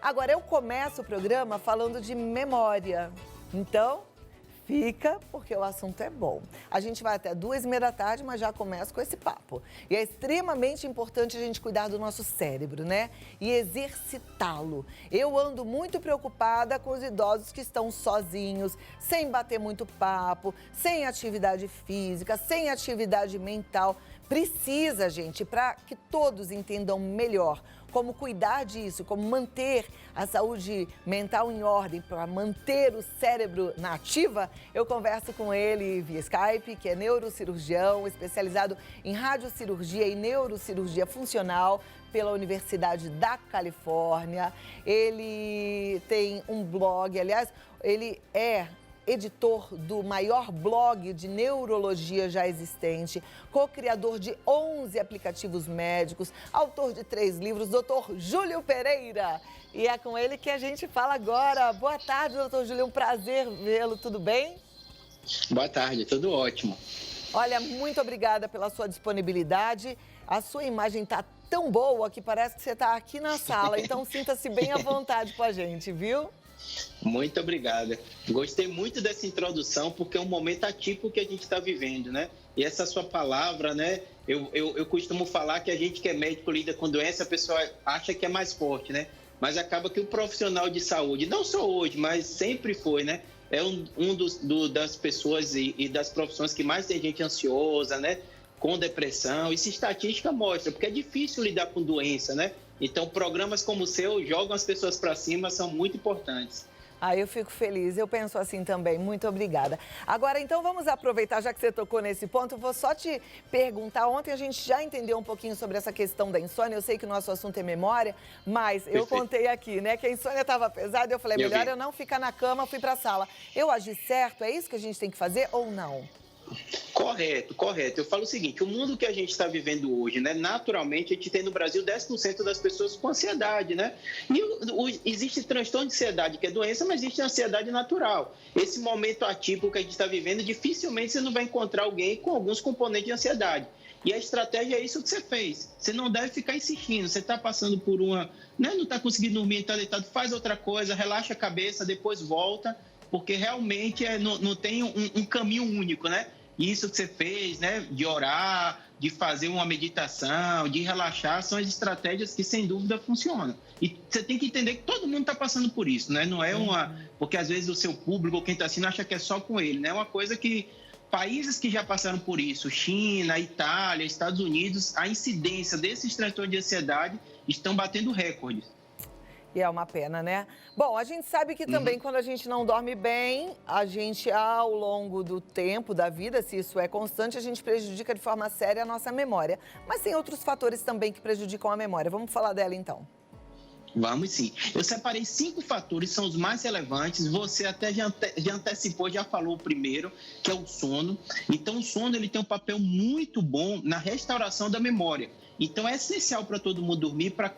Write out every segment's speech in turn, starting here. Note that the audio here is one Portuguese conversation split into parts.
Agora, eu começo o programa falando de memória. Então, fica, porque o assunto é bom. A gente vai até 2h30, mas já começa com esse papo. E é extremamente importante a gente cuidar do nosso cérebro, né? E exercitá-lo. Eu ando muito preocupada com os idosos que estão sozinhos, sem bater muito papo, sem atividade física, sem atividade mental. Precisa, gente, para que todos entendam melhor como cuidar disso, como manter a saúde mental em ordem, para manter o cérebro na ativa, eu converso com ele via Skype, que é neurocirurgião, especializado em radiocirurgia e neurocirurgia funcional pela Universidade da Califórnia. Ele tem um blog, aliás, ele é editor do maior blog de neurologia já existente, co-criador de 11 aplicativos médicos, autor de 3 livros, Dr. Júlio Pereira. E é com ele que a gente fala agora. Boa tarde, Dr. Júlio, um prazer vê-lo, tudo bem? Boa tarde, tudo ótimo. Olha, muito obrigada pela sua disponibilidade. A sua imagem está tão boa que parece que você está aqui na sala, então sinta-se bem à vontade com a gente, viu? Muito obrigada. Gostei muito dessa introdução, porque é um momento atípico que a gente está vivendo, né? E essa sua palavra, né? Eu costumo falar que a gente que é médico lida com doença, a pessoa acha que é mais forte, né? Mas acaba que o profissional de saúde, não só hoje, mas sempre foi, né? É das pessoas e das profissões que mais tem gente ansiosa, né? Com depressão. Isso estatística mostra, porque é difícil lidar com doença, né? Então, programas como o seu jogam as pessoas para cima, são muito importantes. Eu fico feliz, eu penso assim também, muito obrigada. Agora, então, vamos aproveitar, já que você tocou nesse ponto, eu vou só te perguntar, ontem a gente já entendeu um pouquinho sobre essa questão da insônia, eu sei que o nosso assunto é memória, mas eu contei aqui, né, que a insônia estava pesada, eu falei, melhor eu não ficar na cama, fui para a sala. Eu agi certo, é isso que a gente tem que fazer ou não? Correto, correto. Eu falo o seguinte, o mundo que a gente está vivendo hoje, né? Naturalmente, a gente tem no Brasil 10% das pessoas com ansiedade, né? E existe transtorno de ansiedade, que é doença, mas existe ansiedade natural. Esse momento atípico que a gente está vivendo, dificilmente você não vai encontrar alguém com alguns componentes de ansiedade. E a estratégia é isso que você fez. Você não deve ficar insistindo. Você está passando por uma... né? Não está conseguindo dormir, está deitado, faz outra coisa, relaxa a cabeça, depois volta, porque realmente não tem um caminho único, né? Isso que você fez, né, de orar, de fazer uma meditação, de relaxar, são as estratégias que, sem dúvida, funcionam. E você tem que entender que todo mundo está passando por isso, né? Não é porque, às vezes, o seu público, ou quem está assistindo, acha que é só com ele, né? É uma coisa que países que já passaram por isso, China, Itália, Estados Unidos, a incidência desses transtornos de ansiedade estão batendo recordes. E é uma pena, né? Bom, a gente sabe que também quando a gente não dorme bem, a gente, ao longo do tempo, da vida, se isso é constante, a gente prejudica de forma séria a nossa memória. Mas tem outros fatores também que prejudicam a memória. Vamos falar dela, então. Vamos sim. Eu separei 5 fatores, são os mais relevantes. Você até já antecipou, já falou o primeiro, que é o sono. Então, o sono ele tem um papel muito bom na restauração da memória. Então, é essencial para todo mundo dormir, para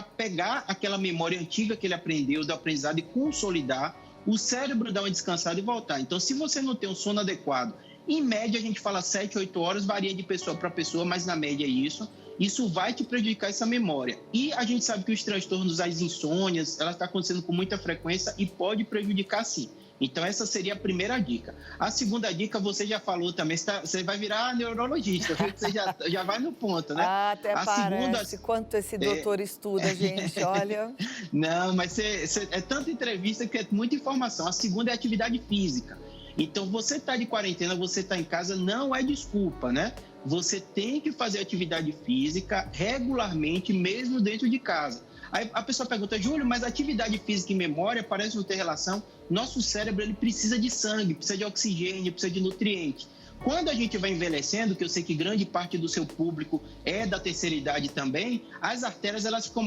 pegar aquela memória antiga que ele aprendeu, do aprendizado, e consolidar, o cérebro dar uma descansada e voltar. Então, se você não tem um sono adequado, em média, a gente fala 7, 8 horas, varia de pessoa para pessoa, mas na média é isso. Isso vai te prejudicar essa memória. E a gente sabe que os transtornos, as insônias, ela está acontecendo com muita frequência e pode prejudicar sim. Então, essa seria a primeira dica. A segunda dica, você já falou também, você vai virar neurologista, você já vai no ponto, né? Até parece quanto esse doutor estuda, gente, olha. Não, mas é tanta entrevista que é muita informação. A segunda é atividade física. Então, você está de quarentena, você está em casa, não é desculpa, né? Você tem que fazer atividade física regularmente, mesmo dentro de casa. Aí a pessoa pergunta, Júlio, mas atividade física e memória parece não ter relação? Nosso cérebro ele precisa de sangue, precisa de oxigênio, precisa de nutrientes. Quando a gente vai envelhecendo, que eu sei que grande parte do seu público é da terceira idade também, as artérias elas ficam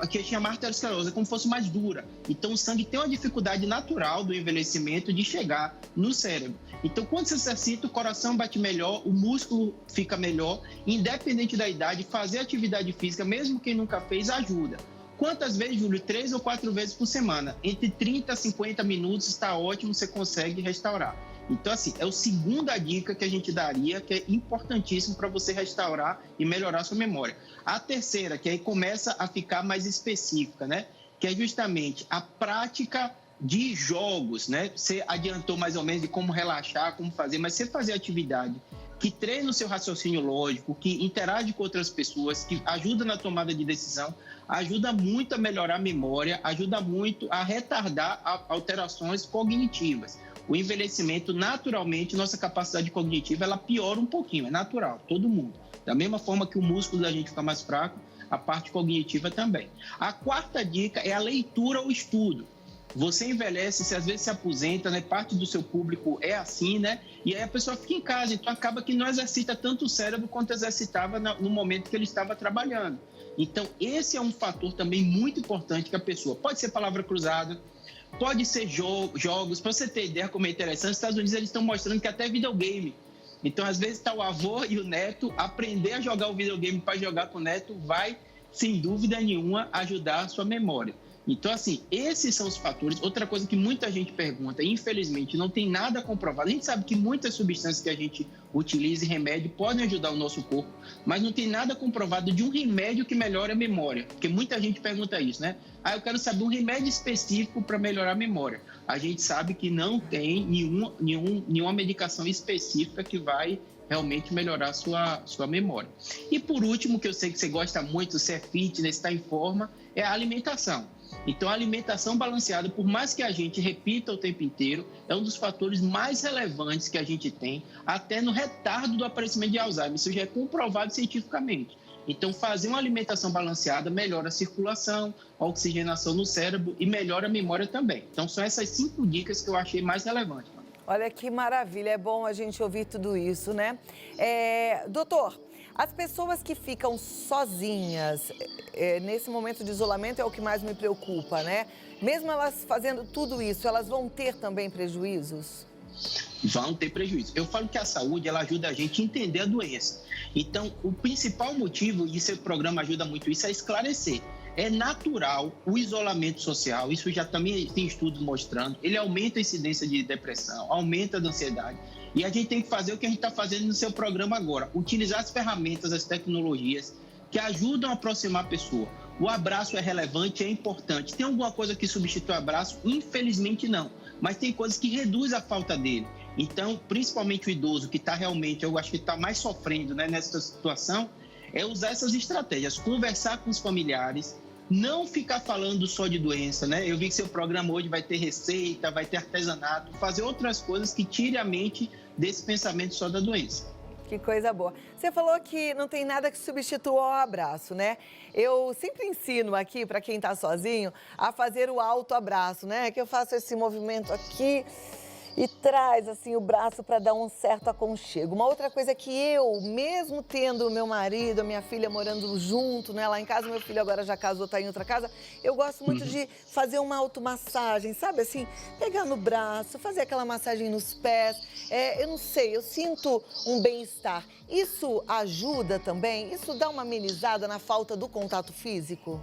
que chama arteriosclerose, é como se fosse mais dura. Então o sangue tem uma dificuldade natural do envelhecimento de chegar no cérebro. Então quando você se exercita, o coração bate melhor, o músculo fica melhor, independente da idade, fazer atividade física, mesmo quem nunca fez, ajuda. Quantas vezes, Júlio? 3 ou 4 vezes por semana. Entre 30 a 50 minutos está ótimo, você consegue restaurar. Então, assim, é a segunda dica que a gente daria, que é importantíssimo para você restaurar e melhorar a sua memória. A terceira, que aí começa a ficar mais específica, né? Que é justamente a prática de jogos, né? Você adiantou mais ou menos de como relaxar, como fazer, mas você fazer atividade que treina o seu raciocínio lógico, que interage com outras pessoas, que ajuda na tomada de decisão, ajuda muito a melhorar a memória, ajuda muito a retardar alterações cognitivas. O envelhecimento, naturalmente, nossa capacidade cognitiva, ela piora um pouquinho, é natural, todo mundo. Da mesma forma que o músculo da gente fica mais fraco, a parte cognitiva também. A quarta dica é a leitura ou estudo. Você envelhece, você às vezes se aposenta, né? Parte do seu público é assim, né? E aí a pessoa fica em casa, então acaba que não exercita tanto o cérebro quanto exercitava no momento que ele estava trabalhando. Então, esse é um fator também muito importante que a pessoa... Pode ser palavra cruzada, pode ser jogos. Para você ter ideia como é interessante, os Estados Unidos eles estão mostrando que até videogame. Então, às vezes, está o avô e o neto, aprender a jogar o videogame para jogar com o neto vai, sem dúvida nenhuma, ajudar a sua memória. Então, assim, esses são os fatores. Outra coisa que muita gente pergunta, infelizmente, não tem nada comprovado. A gente sabe que muitas substâncias que a gente utiliza em remédio podem ajudar o nosso corpo, mas não tem nada comprovado de um remédio que melhore a memória. Porque muita gente pergunta isso, né? Eu quero saber um remédio específico para melhorar a memória. A gente sabe que não tem nenhuma medicação específica que vai realmente melhorar a sua memória. E por último, que eu sei que você gosta muito, você é fitness, está em forma, é a alimentação. Então, a alimentação balanceada, por mais que a gente repita o tempo inteiro, é um dos fatores mais relevantes que a gente tem, até no retardo do aparecimento de Alzheimer. Isso já é comprovado cientificamente. Então, fazer uma alimentação balanceada melhora a circulação, a oxigenação no cérebro e melhora a memória também. Então, são essas 5 dicas que eu achei mais relevantes. Olha que maravilha, é bom a gente ouvir tudo isso, né? Doutor, as pessoas que ficam sozinhas nesse momento de isolamento é o que mais me preocupa, né? Mesmo elas fazendo tudo isso, elas vão ter também prejuízos? Vão ter prejuízo. Eu falo que a saúde, ela ajuda a gente a entender a doença. Então, o principal motivo, e esse programa ajuda muito isso, é esclarecer. É natural o isolamento social, isso já também tem estudos mostrando, ele aumenta a incidência de depressão, aumenta a ansiedade. E a gente tem que fazer o que a gente está fazendo no seu programa agora, utilizar as ferramentas, as tecnologias que ajudam a aproximar a pessoa. O abraço é relevante, é importante. Tem alguma coisa que substitui o abraço? Infelizmente não, mas tem coisas que reduzem a falta dele. Então, principalmente o idoso que está realmente, eu acho que está mais sofrendo, né, nessa situação, é usar essas estratégias, conversar com os familiares, não ficar falando só de doença, né? Eu vi que seu programa hoje vai ter receita, vai ter artesanato, fazer outras coisas que tire a mente desse pensamento só da doença. Que coisa boa. Você falou que não tem nada que substitua o abraço, né? Eu sempre ensino aqui, para quem está sozinho, a fazer o autoabraço, né? Que eu faço esse movimento aqui e traz assim o braço para dar um certo aconchego. Uma outra coisa que eu, mesmo tendo o meu marido, a minha filha morando junto, né, lá em casa, meu filho agora já casou, está em outra casa, eu gosto muito de fazer uma automassagem, sabe assim, pegar no braço, fazer aquela massagem nos pés. Eu não sei, eu sinto um bem-estar. Isso ajuda também? Isso dá uma amenizada na falta do contato físico?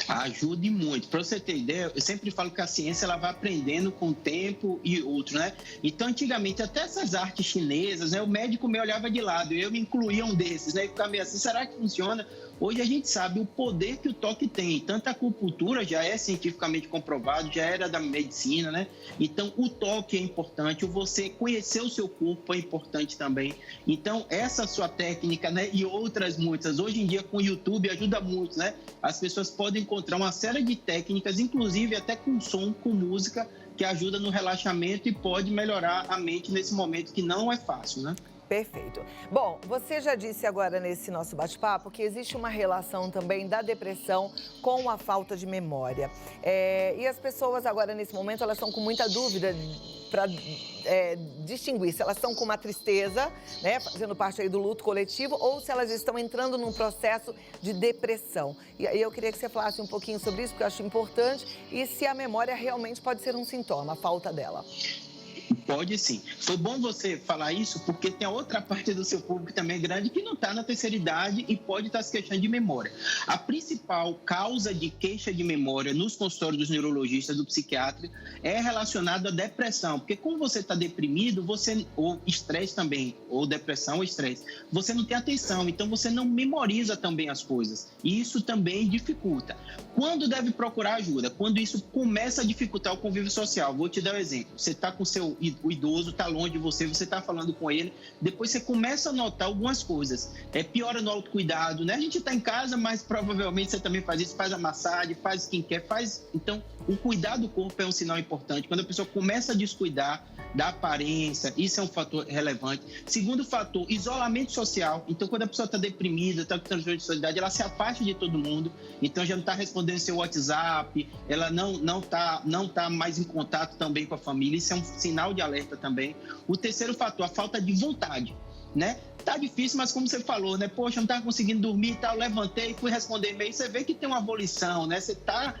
Ajude muito. Para você ter ideia, eu sempre falo que a ciência ela vai aprendendo com o tempo e outro, né? Então, antigamente, até essas artes chinesas, né? O médico me olhava de lado, eu me incluía um desses, né? E ficava meio assim, será que funciona? Hoje a gente sabe o poder que o toque tem. Tanto a acupuntura já é cientificamente comprovado, já era da medicina, né? Então, o toque é importante, você conhecer o seu corpo é importante também. Então, essa sua técnica, né? E outras muitas. Hoje em dia, com o YouTube, ajuda muito, né? As pessoas podem encontrar uma série de técnicas, inclusive até com som, com música, que ajuda no relaxamento e pode melhorar a mente nesse momento que não é fácil, né? Perfeito. Bom, você já disse agora nesse nosso bate-papo que existe uma relação também da depressão com a falta de memória. E as pessoas agora, nesse momento, elas estão com muita dúvida para distinguir se elas estão com uma tristeza, né, fazendo parte aí do luto coletivo, ou se elas estão entrando num processo de depressão. E aí eu queria que você falasse um pouquinho sobre isso, porque eu acho importante, e se a memória realmente pode ser um sintoma, a falta dela. Pode sim. Foi bom você falar isso, porque tem a outra parte do seu público também grande que não está na terceira idade e pode estar se queixando de memória. A principal causa de queixa de memória nos consultórios dos neurologistas, do psiquiatra, é relacionada à depressão. Porque como você está deprimido, ou estresse também, ou depressão ou estresse, você não tem atenção, então você não memoriza também as coisas. E isso também dificulta. Quando deve procurar ajuda? Quando isso começa a dificultar o convívio social. Vou te dar um exemplo. Você está com o idoso, está longe de você, você está falando com ele, depois você começa a notar algumas coisas. Piora no autocuidado, né? A gente está em casa, mas provavelmente você também faz isso, faz a massagem, faz skincare, faz... Então, o cuidar do corpo é um sinal importante. Quando a pessoa começa a descuidar da aparência, isso é um fator relevante. Segundo fator, isolamento social. Então, quando a pessoa está deprimida, está com transtorno de ansiedade, ela se afasta de todo mundo, então já não está respondendo seu WhatsApp, ela não tá mais em contato também com a família, isso é um sinal de alerta também. O terceiro fator, a falta de vontade, né? Tá difícil, mas como você falou, né? Poxa, não estava conseguindo dormir e tal, levantei, fui responder e-mail, você vê que tem uma abolição, né? Você tá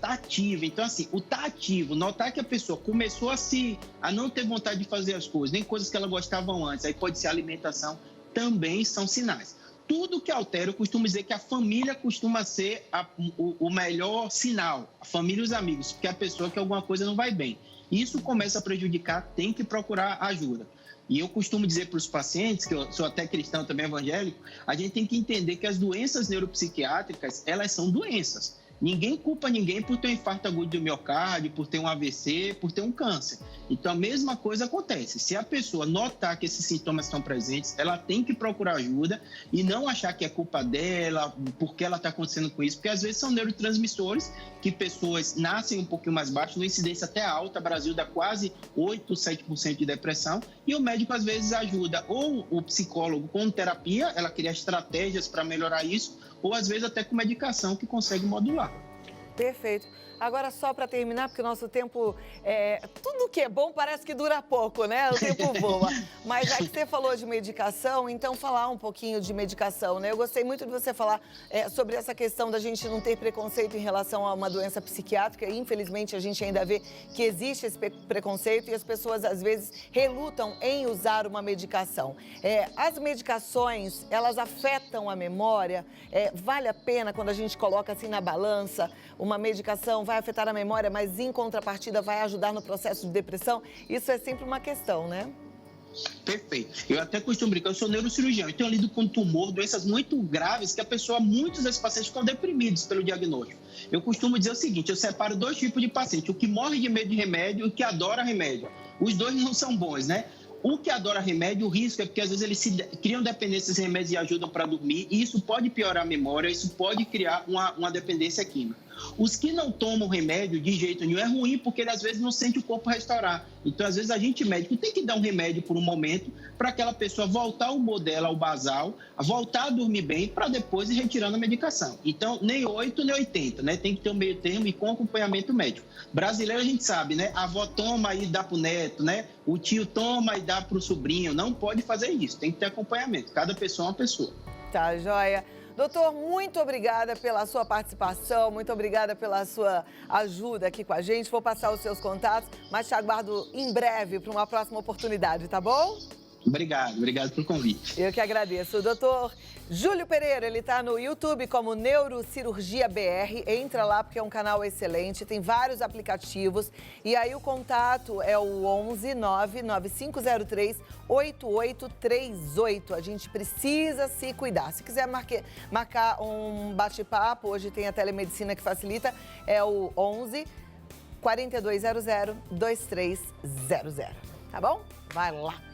ativo. Então, assim, o tá ativo, notar que a pessoa começou a não ter vontade de fazer as coisas, nem coisas que ela gostava antes, aí pode ser alimentação, também são sinais. Tudo que altera, eu costumo dizer que a família costuma ser o melhor sinal, a família e os amigos, porque a pessoa que alguma coisa não vai bem. Isso começa a prejudicar, tem que procurar ajuda. E eu costumo dizer para os pacientes, que eu sou até cristão também evangélico, a gente tem que entender que as doenças neuropsiquiátricas, elas são doenças. Ninguém culpa ninguém por ter um infarto agudo do miocárdio, por ter um AVC, por ter um câncer. Então, a mesma coisa acontece. Se a pessoa notar que esses sintomas estão presentes, ela tem que procurar ajuda e não achar que é culpa dela, porque ela está acontecendo com isso, porque às vezes são neurotransmissores que pessoas nascem um pouquinho mais baixos, uma incidência até alta, o Brasil dá quase 8, 7% de depressão, e o médico às vezes ajuda, ou o psicólogo com terapia, ela cria estratégias para melhorar isso, ou às vezes até com medicação que consegue modular. Perfeito. Agora, só para terminar, porque o nosso tempo, tudo que é bom parece que dura pouco, né? O tempo voa. Mas já que você falou de medicação, então falar um pouquinho de medicação, né? Eu gostei muito de você falar sobre essa questão da gente não ter preconceito em relação a uma doença psiquiátrica. E, infelizmente, a gente ainda vê que existe esse preconceito e as pessoas, às vezes, relutam em usar uma medicação. As medicações, elas afetam a memória? Vale a pena, quando a gente coloca assim na balança, uma medicação vai afetar a memória, mas em contrapartida vai ajudar no processo de depressão? Isso é sempre uma questão, né? Perfeito. Eu até costumo brincar, eu sou neurocirurgião, então eu lido com tumor, doenças muito graves que muitos desses pacientes ficam deprimidos pelo diagnóstico. Eu costumo dizer o seguinte, eu separo dois tipos de paciente, o que morre de medo de remédio e o que adora remédio. Os dois não são bons, né? O que adora remédio, o risco é porque às vezes eles criam dependência desses remédios e ajudam para dormir, e isso pode piorar a memória, isso pode criar uma dependência química. Os que não tomam remédio de jeito nenhum é ruim porque ele às vezes não sente o corpo restaurar. Então, às vezes, a gente médico tem que dar um remédio por um momento para aquela pessoa voltar ao humor dela, ao basal, voltar a dormir bem para depois ir retirando a medicação. Então, nem 8 nem 80, né? Tem que ter um meio termo e com acompanhamento médico. Brasileiro a gente sabe, né? A avó toma e dá para o neto, né? O tio toma e dá para o sobrinho. Não pode fazer isso, tem que ter acompanhamento. Cada pessoa é uma pessoa. Tá, joia. Doutor, muito obrigada pela sua participação, muito obrigada pela sua ajuda aqui com a gente. Vou passar os seus contatos, mas te aguardo em breve para uma próxima oportunidade, tá bom? Obrigado pelo convite. Eu que agradeço. O doutor Júlio Pereira, ele está no YouTube como Neurocirurgia BR. Entra lá porque é um canal excelente, tem vários aplicativos. E aí o contato é o 11 99503 8838. A gente precisa se cuidar. Se quiser marcar um bate-papo, hoje tem a telemedicina que facilita, é o 11 4200 2300. Tá bom? Vai lá.